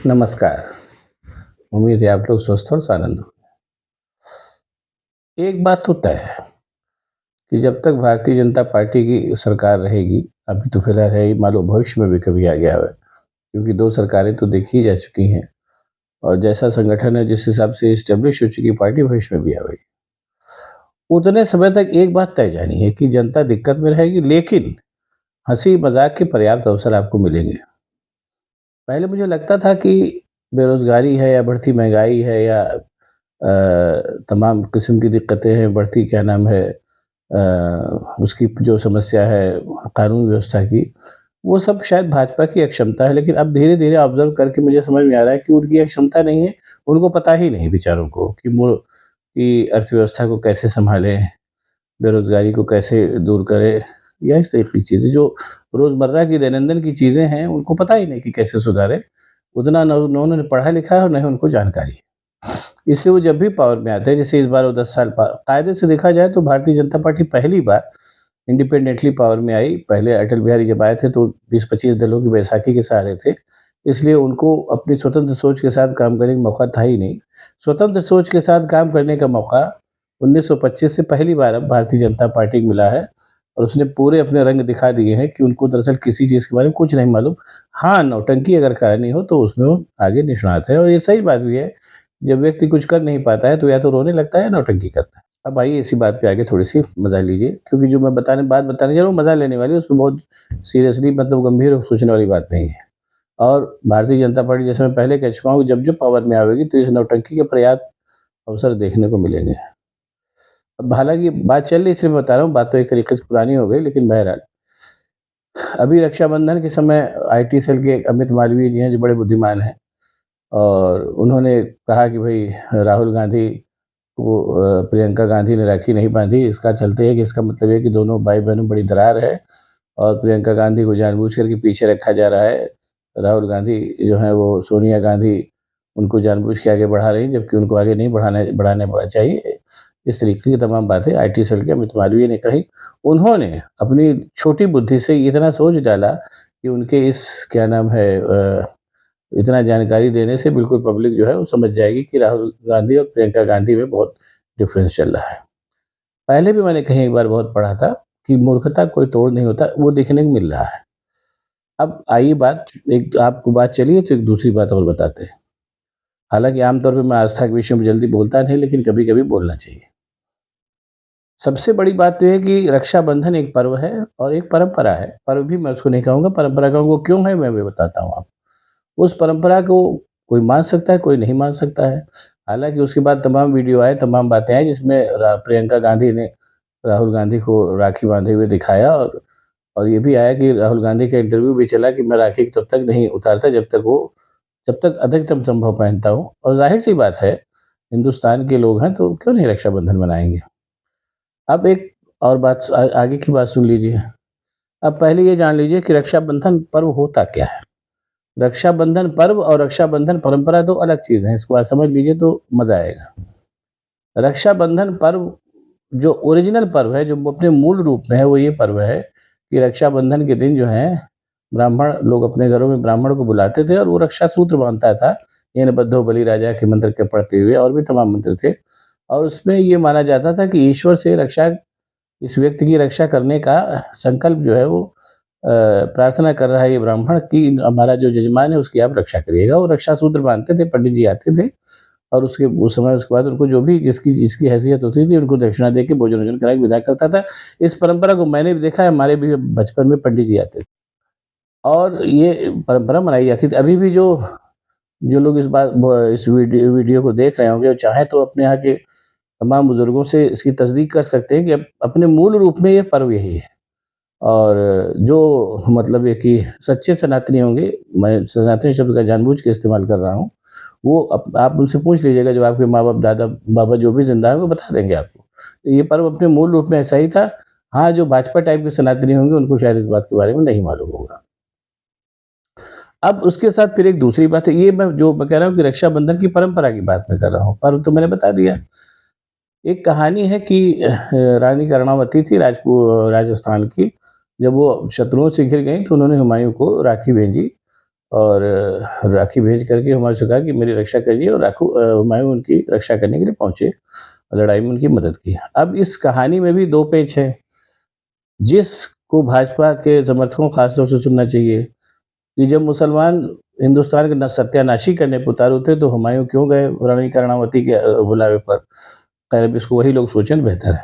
नमस्कार। उम्मीद है आप लोग स्वस्थ और आनंद हो। एक बात तो तय है कि जब तक भारतीय जनता पार्टी की सरकार रहेगी, अभी तो फिलहाल है ही, मालूम भविष्य में भी कभी आ गया है, क्योंकि 2 सरकारें तो देखी जा चुकी हैं और जैसा संगठन है, जिस हिसाब से एस्टेब्लिश हो चुकी पार्टी, भविष्य में भी आएगी। उतने समय तक एक बात तय जानी है कि जनता दिक्कत में रहेगी, लेकिन हँसी-मज़ाक के पर्याप्त अवसर आपको मिलेंगे। पहले मुझे लगता था कि बेरोज़गारी है या बढ़ती महँगाई है या तमाम किस्म की दिक्कतें हैं, बढ़ती क्या नाम है उसकी जो समस्या है कानून व्यवस्था की, वो सब शायद भाजपा की अक्षमता है, लेकिन अब धीरे-धीरे ऑब्ज़र्व करके मुझे समझ में आ रहा है कि उनकी अक्षमता नहीं है, उनको पता ही नहीं बेचारों को कि अर्थव्यवस्था को कैसे सँभालें, बेरोज़गारी को कैसे दूर करें या इस तरह की चीज़ें जो रोज़मर्रा की दैनंदिन की चीज़ें हैं, उनको पता ही नहीं कि कैसे सुधारें। उतना न उन्होंने पढ़ा लिखा है और न ही उनको जानकारी है। इसलिए वो जब भी पावर में आते हैं, जैसे इस बार वो 10 साल कायदे से देखा जाए तो भारतीय जनता पार्टी पहली बार इंडिपेंडेंटली पावर में आई। पहले अटल बिहारी जब आए थे तो 20-25 दलों की बैसाखी के सहारे थे। इसलिए उनको अपनी स्वतंत्र सोच के साथ काम करने का मौका था ही नहीं। स्वतंत्र सोच के साथ काम करने का मौका 1925 से पहली बार अब भारतीय जनता पार्टी को मिला है और उसने पूरे अपने रंग दिखा दिए हैं कि उनको दरअसल किसी चीज़ के बारे में कुछ नहीं मालूम। हाँ, नौटंकी अगर करनी हो तो उसमें वो आगे निष्णात है और ये सही बात भी है। जब व्यक्ति कुछ कर नहीं पाता है तो या तो रोने लगता है या नौटंकी करता है। अब आइए इसी बात पे आगे थोड़ी-सी मज़ा लीजिए, क्योंकि जो मैं बात बताने जा रहा हूँ मज़ा लेने वाली है, उसमें बहुत सीरियसली मतलब गंभीर और सोचने वाली बात नहीं है। और भारतीय जनता पार्टी, जैसे मैं पहले कह चुका हूँ, जब पावर में आवेगी तो इस नौटंकी के पर्याप्त अवसर देखने को मिलेंगे। अब हालाँकि बात चल रही इसलिए मैं बता रहा हूँ, बात तो एक तरीके से पुरानी हो गई, लेकिन बहरहाल अभी रक्षाबंधन के समय आईटी सेल के अमित मालवीय जी हैं जो बड़े बुद्धिमान हैं और उन्होंने कहा कि भई राहुल गांधी को प्रियंका गांधी ने राखी नहीं बांधी, इसका चलते है कि इसका मतलब है कि दोनों भाई-बहनों में बड़ी दरार है और प्रियंका गांधी को जानबूझ कर के पीछे रखा जा रहा है। राहुल गांधी जो हैं वो सोनिया गांधी उनको जानबूझ के आगे बढ़ा रही हैं, जबकि उनको आगे नहीं बढ़ाने चाहिए। इस तरीके की तमाम बातें आईटी सेल के अमित मालवीय ने कही। उन्होंने अपनी छोटी बुद्धि से इतना सोच डाला कि उनके इस क्या नाम है इतना जानकारी देने से बिल्कुल पब्लिक जो है वो समझ जाएगी कि राहुल गांधी और प्रियंका गांधी में बहुत डिफरेंस चल रहा है। पहले भी मैंने कहीं एक बार बहुत पढ़ा था कि मूर्खता कोई तोड़ नहीं होता, वो देखने को मिल रहा है। अब आइए बात एक आपको बात चली है तो एक दूसरी बात और बताते हैं। हालाँकि आम तौर पे मैं आस्था के विषय में जल्दी बोलता नहीं, लेकिन कभी-कभी बोलना चाहिए। सबसे बड़ी बात तो ये है कि रक्षाबंधन एक पर्व है और एक परंपरा है। पर्व भी मैं उसको नहीं कहूँगा, परंपरा कहूँगा, क्यों है मैं भी बताता हूँ आपको। उस परंपरा को कोई मान सकता है, कोई नहीं मान सकता है। हालाँकि उसके बाद तमाम वीडियो आए, तमाम बातें आई जिसमें प्रियंका गांधी ने राहुल गांधी को राखी बांधे हुए दिखाया और ये भी आया कि राहुल गांधी का इंटरव्यू भी चला कि मैं राखी तब तक नहीं उतारता जब तक अधिकतम संभव पहनता हूँ और ज़ाहिर-सी बात है, हिंदुस्तान के लोग हैं तो क्यों नहीं रक्षाबंधन मनाएँगे। अब एक और बात आगे की बात सुन लीजिए। अब पहले ये जान लीजिए कि रक्षाबंधन पर्व होता क्या है? रक्षाबंधन पर्व और रक्षाबंधन परंपरा 2 अलग चीज़ हैं, इसको आज समझ लीजिए तो मज़ा आएगा। रक्षाबंधन पर्व जो ओरिजिनल पर्व है, जो अपने मूल रूप में है, वो ये पर्व है कि रक्षाबंधन के दिन जो है, ब्राह्मण लोग अपने घरों में ब्राह्मण को बुलाते थे और वो रक्षा सूत्र बाँधता था। येन बद्धो बलिराजा के मंत्र के पढ़ते हुए और भी तमाम मंत्र थे और उसमें ये माना जाता था कि ईश्वर से रक्षा इस व्यक्ति की रक्षा करने का संकल्प जो है वो प्रार्थना कर रहा है ये ब्राह्मण कि हमारा जो जजमान है उसकी आप रक्षा करिएगा। वो रक्षा सूत्र बाँधते थे, पंडित जी आते थे और उसके बाद उनको जो भी जिसकी जिसकी हैसियत होती थी उनको दक्षिणा देके भोजन-वोजन करा के विदा करता था। इस परंपरा को मैंने भी देखा है, हमारे भी बचपन में पंडित जी आते थे और ये परंपरा मनाई जाती थी। अभी भी जो जो लोग इस वीडियो को देख रहे होंगे और चाहें तो अपने यहाँ के तमाम बुजुर्गों से इसकी तस्दीक कर सकते हैं कि अपने मूल रूप में ये पर्व यही है। और जो मतलब ये कि सच्चे सनातनी होंगे, मैं सनातनी शब्द का जानबूझ के इस्तेमाल कर रहा हूँ, वो आप उनसे पूछ लीजिएगा, जो आपके माँ-बाप, दादा-बाबा जो भी ज़िंदा हैं, वो बता देंगे आपको। तो ये पर्व अपने मूल रूप में ऐसा ही था। हाँ, जो भाजपा टाइप के सनातनी होंगे, उनको शायद इस बात के बारे में नहीं मालूम होगा। अब उसके साथ फिर एक दूसरी बात है, ये मैं कह रहा हूँ कि रक्षाबंधन की परंपरा की बात मैं कर रहा हूँ, पर्व तो मैंने बता दिया। एक कहानी है कि रानी कर्णावती थी राजस्थान की। जब वो शत्रुओं से घिर गईं तो उन्होंने हुमायूँ को राखी भेजी और राखी भेज करके हुमायूं से कहा कि मेरी रक्षा करिए, और हुमायूं उनकी रक्षा करने के लिए पहुंचे और लड़ाई में उनकी मदद की। अब इस कहानी में भी दो पेच है। जिसको भाजपा के समर्थकों को खासतौर से सुनना चाहिए कि जब मुसलमान हिंदुस्तान के सत्यानाशी करने पर उतारू थे, तो हुमायूं क्यों गए रानी कर्णावती के बुलावे पर? खैर, अब इसको वही लोग सोचें तो बेहतर है।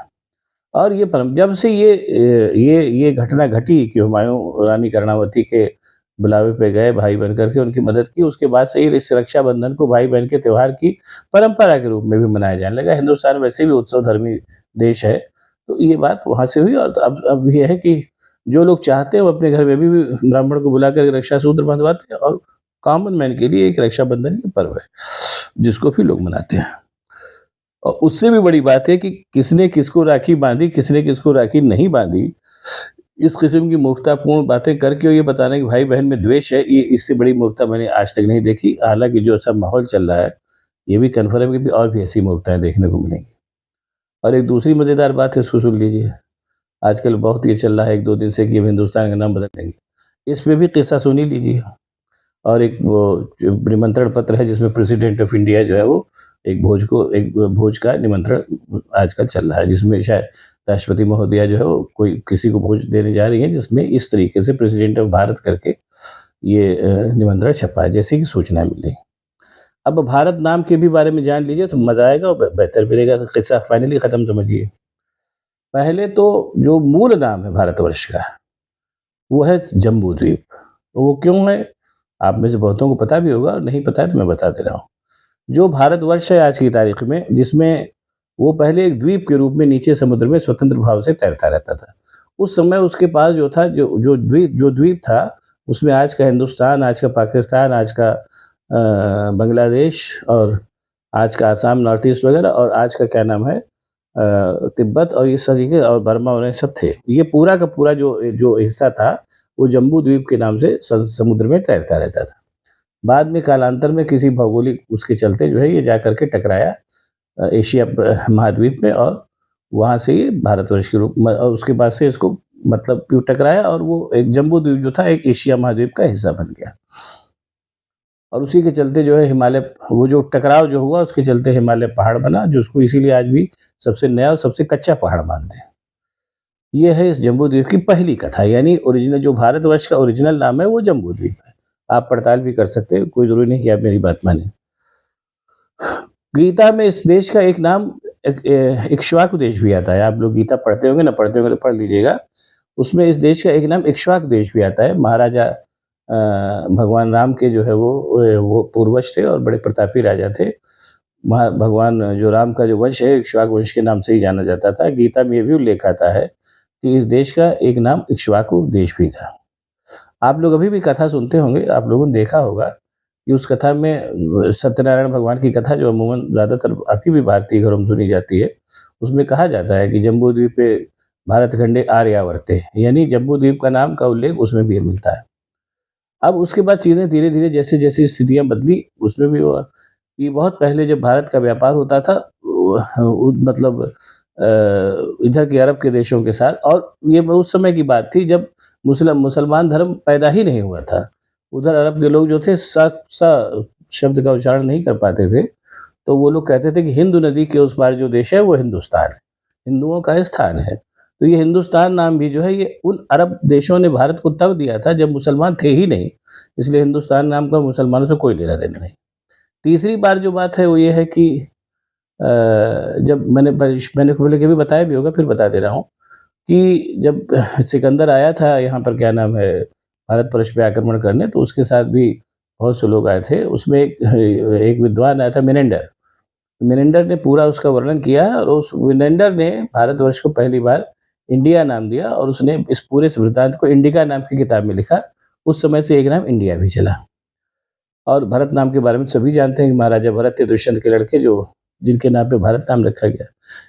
और ये परम जब से ये घटना घटी कि हुमायूं रानी कर्णावती के बुलावे पे गए भाई बन करके, उनकी मदद की, उसके बाद से ही इस रक्षाबंधन को भाई बहन के त्योहार की परंपरा के रूप में भी मनाया जाने लगा। हिंदुस्तान वैसे भी उत्सव धर्मी देश है, तो ये बात वहाँ से हुई। और तो अब ये है कि जो लोग चाहते हैं वो अपने घर में भी ब्राह्मण को बुला कर रक्षा सूत्र बंधवाते हैं, और कॉमन मैन के लिए एक रक्षाबंधन ये पर्व है जिसको भी लोग मनाते हैं। और उससे भी बड़ी बात है कि किसने किसको राखी बांधी, किसने किसको राखी नहीं बांधी, इस किस्म की मूर्खतापूर्ण बातें करके और ये बताना कि भाई बहन में द्वेष है, ये इससे बड़ी मूर्खता मैंने आज तक नहीं देखी। हालांकि जो सब माहौल चल रहा है, ये भी कन्फर्म है कि और भी ऐसी मूर्खताएं देखने को मिलेंगी। और एक दूसरी मजेदार बात है, उसको सुन लीजिए। आजकल बहुत ये चल रहा है एक दो दिन से कि हम हिंदुस्तान का नाम बदल देंगे। इस पे भी किस्सा सुन ही लीजिए। और एक वो जो निमंत्रण पत्र है जिसमें प्रेसिडेंट ऑफ इंडिया जो है वो एक भोज का निमंत्रण आजकल चल रहा है, जिसमें शायद राष्ट्रपति महोदया जो है वो कोई किसी को भोज देने जा रही है, जिसमें इस तरीके से प्रेसिडेंट ऑफ भारत करके ये निमंत्रण छपा है, जैसे कि सूचना मिली। अब भारत नाम के भी बारे में जान लीजिए तो मजा आएगा और बेहतर मिलेगा। तो किस्सा फाइनली खत्म समझिए। पहले तो जो मूल नाम है भारतवर्ष का, वो है जम्बू द्वीप। तो वो क्यों है, आप में से बहुतों को पता भी होगा, और नहीं पता है तो मैं बता दे रहा हूँ। जो भारतवर्ष है आज की तारीख में, जिसमें वो पहले एक द्वीप के रूप में नीचे समुद्र में स्वतंत्र भाव से तैरता रहता था। उस समय उसके पास जो था, जो द्वीप था, उसमें आज का हिंदुस्तान, आज का पाकिस्तान, आज का बांग्लादेश, और आज का आसाम, नॉर्थ ईस्ट वगैरह, और आज का क्या नाम है, तिब्बत, और ये तरीके, और बर्मा और ये सब थे। ये पूरा का पूरा जो जो हिस्सा था, वो जम्बू द्वीप के नाम से समुद्र में तैरता रहता था। बाद में कालांतर में किसी भौगोलिक उसके चलते जो है ये जा करके टकराया एशिया महाद्वीप में, और वहाँ से ये भारतवर्ष के रूप में, और उसके बाद से इसको मतलब क्यों टकराया, और वो एक जम्बू द्वीप जो था एक एशिया महाद्वीप का हिस्सा बन गया। और उसी के चलते जो है हिमालय, वो जो टकराव जो हुआ उसके चलते हिमालय पहाड़ बना, जो उसको इसीलिए आज भी सबसे नया और सबसे कच्चा पहाड़ मानते हैं। ये है इस जम्बू द्वीप की पहली कथा, यानी ओरिजिनल जो भारतवर्ष का ओरिजिनल नाम है वो जम्बू द्वीप है। आप पड़ताल भी कर सकते हैं, कोई ज़रूरी नहीं कि आप मेरी बात मानें। गीता में इस देश का एक नाम इक्ष्वाकु देश भी आता है। आप लोग गीता पढ़ते होंगे, ना पढ़ते होंगे तो पढ़ लीजिएगा। उसमें इस देश का एक नाम इक्ष्वाकु देश भी आता है। महाराजा भगवान राम के जो है वो पूर्वज थे और बड़े प्रतापी राजा थे। भगवान जो राम का जो वंश है, इक्ष्वाकु वंश के नाम से ही जाना जाता था। गीता में ये भी उल्लेख आता है कि इस देश का एक नाम इक्ष्वाकु देश भी था। आप लोग अभी भी कथा सुनते होंगे, आप लोगों ने देखा होगा कि उस कथा में सत्यनारायण भगवान की कथा जो अमूमन ज़्यादातर अभी भी भारतीय घरों में सुनी जाती है, उसमें कहा जाता है कि जम्बू द्वीपे भारतखंडे आर्यावर्ते, यानी जम्बू द्वीप का नाम का उल्लेख उसमें भी मिलता है। अब उसके बाद चीज़ें धीरे-धीरे जैसे-जैसे स्थितियाँ बदली, उसमें भी हुआ कि बहुत पहले जब भारत का व्यापार होता था, मतलब इधर के अरब के देशों के साथ, और ये उस समय की बात थी जब मुसलमान धर्म पैदा ही नहीं हुआ था। उधर अरब के लोग जो थे स शब्द का उच्चारण नहीं कर पाते थे, तो वो लोग कहते थे कि हिंदू नदी के उस पार जो देश है वो हिंदुस्तान है, हिंदुओं का स्थान है। तो ये हिंदुस्तान नाम भी जो है ये उन अरब देशों ने भारत को तब दिया था जब मुसलमान थे ही नहीं, इसलिए हिंदुस्तान नाम का मुसलमानों से कोई लेना-देना नहीं। तीसरी बार जो बात है वो ये है कि जब मैंने पहले कभी बताया भी होगा, फिर बता दे रहा हूँ कि जब सिकंदर आया था यहाँ पर क्या नाम है, भारत वर्ष पे आक्रमण करने, तो उसके साथ भी बहुत से लोग आए थे। उसमें एक विद्वान आया था, मिनेंडर। मिनेंडर ने पूरा उसका वर्णन किया, और उस मिनेंडर ने भारतवर्ष को पहली बार इंडिया नाम दिया, और उसने इस पूरे वृत्तांत को इंडिका नाम की किताब में लिखा। उस समय से एक नाम इंडिया भी चला। और भरत नाम के बारे में सभी जानते हैं कि महाराजा भरत थे दुष्यंत के लड़के, जो जिनके नाम पे भारत नाम रखा गया।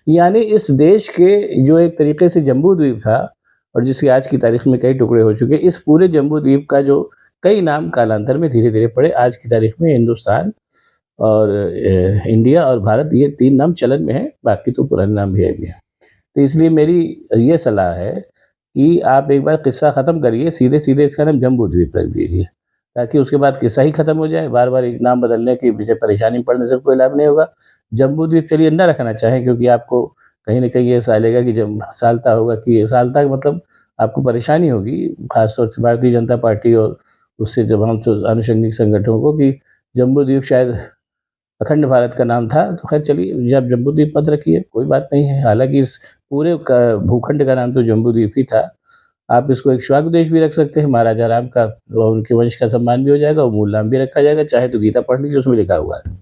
यानी इस देश के जो एक तरीके से जम्बू द्वीप था, और जिसके आज की तारीख में कई टुकड़े हो चुके, इस पूरे जम्बू द्वीप का जो कई नाम कालांतर में धीरे-धीरे पड़े। आज की तारीख में हिंदुस्तान और इंडिया और भारत, ये 3 नाम चलन में हैं, बाकी तो पुराने नाम भी हैं। तो इसलिए मेरी ये सलाह है कि आप एक बार किस्सा ख़त्म करिए, सीधे-सीधे इसका नाम जम्बू द्वीप रख दीजिए, ताकि उसके बाद किस्सा ही खत्म हो जाए। बार-बार एक नाम बदलने की पीछे परेशानी में पड़ने से कोई लाभ नहीं होगा। जम्बूद्वीप चलिए ना रखना चाहें, क्योंकि आपको कहीं न कहीं ये सालेगा कि जब सालता होगा कि सालता का मतलब आपको परेशानी होगी, ख़ास तौर से भारतीय जनता पार्टी और उससे जब हम जो आनुषंगिक संगठनों को, कि जम्बूद्वीप शायद अखंड भारत का नाम था। तो ख़ैर चलिए, आप जम्बूद्वीप मत रखिए, कोई बात नहीं है। हालाँकि इस पूरे क भूखंड का नाम तो जम्बूद्वीप ही था। आप इसको एक स्वागुदेश भी रख सकते हैं, महाराजा राम का, और उनके वंश का सम्मान भी हो जाएगा और मूल नाम भी रखा जाएगा। चाहे तो गीता पढ़ लीजिए, उसमें लिखा हुआ है।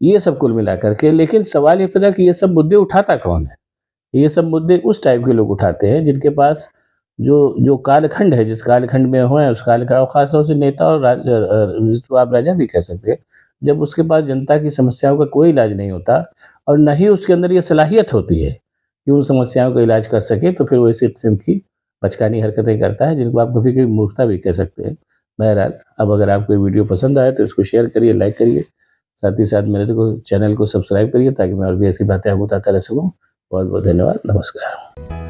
ये सब कुल मिलाकर के, लेकिन सवाल ये पैदा कि ये सब मुद्दे उठाता कौन है? ये सब मुद्दे उस टाइप के लोग उठाते हैं जिनके पास जो जो कालखंड है, जिस कालखंड में हुए हैं उस काल का, और खासतौर से नेता और जिसको आप राजा भी कह सकते हैं, जब उसके पास जनता की समस्याओं का कोई इलाज नहीं होता और न ही उसके अंदर ये सलाहियत होती है कि उन समस्याओं का इलाज कर सके, तो फिर वो इसी किस्म की बचकानी हरकतें करता है, जिनको आप कभी कभी मूर्खता भी कह सकते हैं। बहरहाल, अब अगर आपको ये वीडियो पसंद आए तो इसको शेयर करिए, लाइक करिए, साथ ही साथ मेरे को चैनल को सब्सक्राइब करिए, ताकि मैं और भी ऐसी बातें आपको बताता रह सकूँ। बहुत बहुत धन्यवाद। नमस्कार।